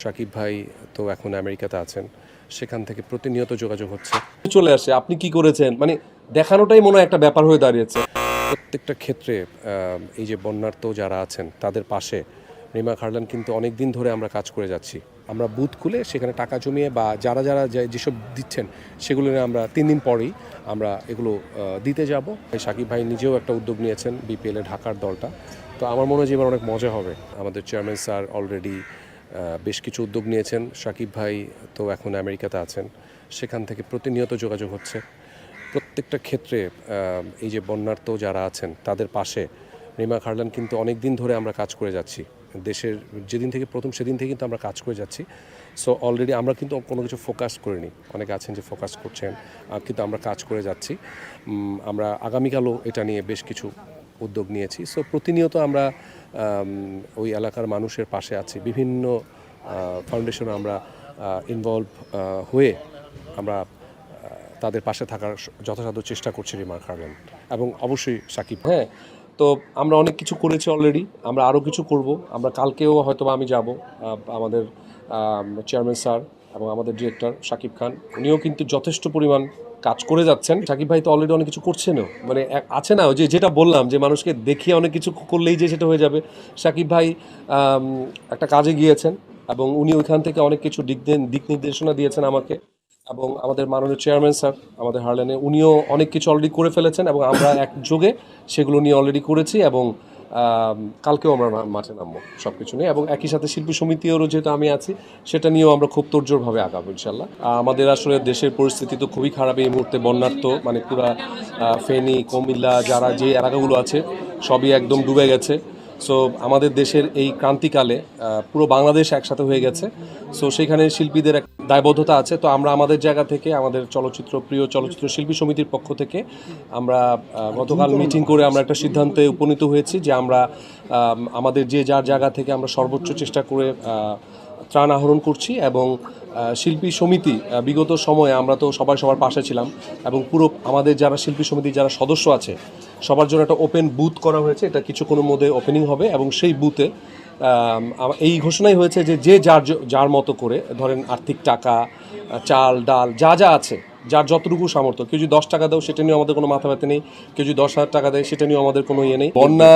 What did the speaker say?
শাকিব ভাই তো এখন আমেরিকাতে আছেন, সেখান থেকে প্রতিনিয়ত যোগাযোগ হচ্ছে। চলে আসে আপনি কি করেছেন মানে দেখানোটাই মনে হয় একটা ব্যাপার হয়ে দাঁড়িয়েছে। প্রত্যেকটা ক্ষেত্রে এই যে বন্যার্ত যারা আছেন তাদের পাশে রিমা খারলান কিন্তু অনেক দিন ধরে আমরা কাজ করে যাচ্ছি। আমরা বুথ খুলে সেখানে টাকা জমিয়ে বা যারা যেসব দিচ্ছেন সেগুলো নিয়ে আমরা 3 দিন পরেই আমরা এগুলো দিতে যাব। শাকিব ভাই নিজেও একটা উদ্যোগ নিয়েছেন বিপিএলে ঢাকার দলটা, তো আমার মনে হয় যে এবার অনেক মজা হবে। আমাদের চেয়ারম্যান স্যার অলরেডি বেশ কিছু উদ্যোগ নিয়েছেন। শাকিব ভাই তো এখন আমেরিকাতে আছেন, সেখান থেকে প্রতিনিয়ত যোগাযোগ হচ্ছে। প্রত্যেকটা ক্ষেত্রে এই যে বন্যার্ত যারা আছেন তাদের পাশে রিমা খারলান কিন্তু অনেক দিন ধরে আমরা কাজ করে যাচ্ছি। দেশের যেদিন থেকে প্রথম সেদিন থেকে কিন্তু আমরা কাজ করে যাচ্ছি। সো অলরেডি আমরা কিন্তু কোনো কিছু ফোকাস করিনি, অনেকে আছেন যে ফোকাস করছেন, কিন্তু আমরা কাজ করে যাচ্ছি। আমরা আগামীকালও এটা নিয়ে বেশ কিছু উদ্যোগ নিয়েছি। সো প্রতিনিয়ত আমরা ওই এলাকার মানুষের পাশে আছি। বিভিন্ন ফাউন্ডেশনে আমরা ইনভলভ হয়ে আমরা তাদের পাশে থাকার যথাসাধ্য চেষ্টা করছি রিমা খারলান এবং অবশ্যই শাকিব। হ্যাঁ, তো আমরা অনেক কিছু করেছি অলরেডি, আমরা আরও কিছু করব। আমরা কালকেও হয়তো আমি যাব, আমাদের চেয়ারম্যান স্যার এবং আমাদের ডিরেক্টর শাকিব খান উনিও কিন্তু যথেষ্ট পরিমাণ কাজ করে যাচ্ছেন। শাকিব ভাই তো অলরেডি অনেক কিছু করছেনও, মানে আছে না ওই যে যেটা বললাম যে মানুষকে দেখিয়ে অনেক কিছু করলেই যে সেটা হয়ে যাবে। শাকিব ভাই একটা কাজে গিয়েছেন এবং উনি ওইখান থেকে অনেক কিছু দিক নির্দেশনা দিয়েছেন আমাকে এবং আমাদের মাননীয় চেয়ারম্যান স্যার আমাদের হারলেনে উনিও অনেক কিছু অলরেডি করে ফেলেছেন এবং আমরা একযোগে সেগুলো নিয়ে অলরেডি করেছি এবং কালকেও আমরা মাঠে নামবো সব কিছু নিয়ে এবং একই সাথে শিল্পী সমিতিরও যেহেতু আমি আছি সেটা নিয়েও আমরা খুব তোড়জোড়ভাবে আগাবো ইনশাল্লাহ। আমাদের আসলে দেশের পরিস্থিতি তো খুবই খারাপ এই মুহূর্তে, বন্যার্থ মানে পুরা ফেনী কুমিল্লা যারা যে এলাকাগুলো আছে সবই একদম ডুবে গেছে। সো আমাদের দেশের এই ক্রান্তিকালে পুরো বাংলাদেশ একসাথে হয়ে গেছে। সো সেখানে শিল্পীদের এক দায়বদ্ধতা আছে। তো আমরা আমাদের জায়গা থেকে আমাদের প্রিয় চলচ্চিত্র শিল্পী সমিতির পক্ষ থেকে আমরা গতকাল মিটিং করে আমরা একটা সিদ্ধান্তে উপনীত হয়েছি যে আমরা আমাদের যে যার জায়গা থেকে আমরা সর্বোচ্চ চেষ্টা করে ত্রাণ আহরণ করছি এবং শিল্পী সমিতি বিগত সময়ে আমরা তো সবার পাশে ছিলাম এবং পুরো আমাদের যারা শিল্পী সমিতির যারা সদস্য আছে সবার জন্য একটা ওপেন বুথ করা হয়েছে। এটা কিছুক্ষণের মধ্যে ওপেনিং হবে এবং সেই বুথে এই ঘোষণাই হয়েছে যে যার মতো করে ধরেন আর্থিক টাকা, চাল ডাল যা আছে যার যতটুকু সামর্থ্য, কেউ যদি 10 টাকা দাও সেটা নিয়েও আমাদের কোনো মাথা ব্যথা নেই, কেউ যদি 10,000 টাকা দেয় সেটা নিয়েও আমাদের কোনো ইয়ে নেই। বন্যা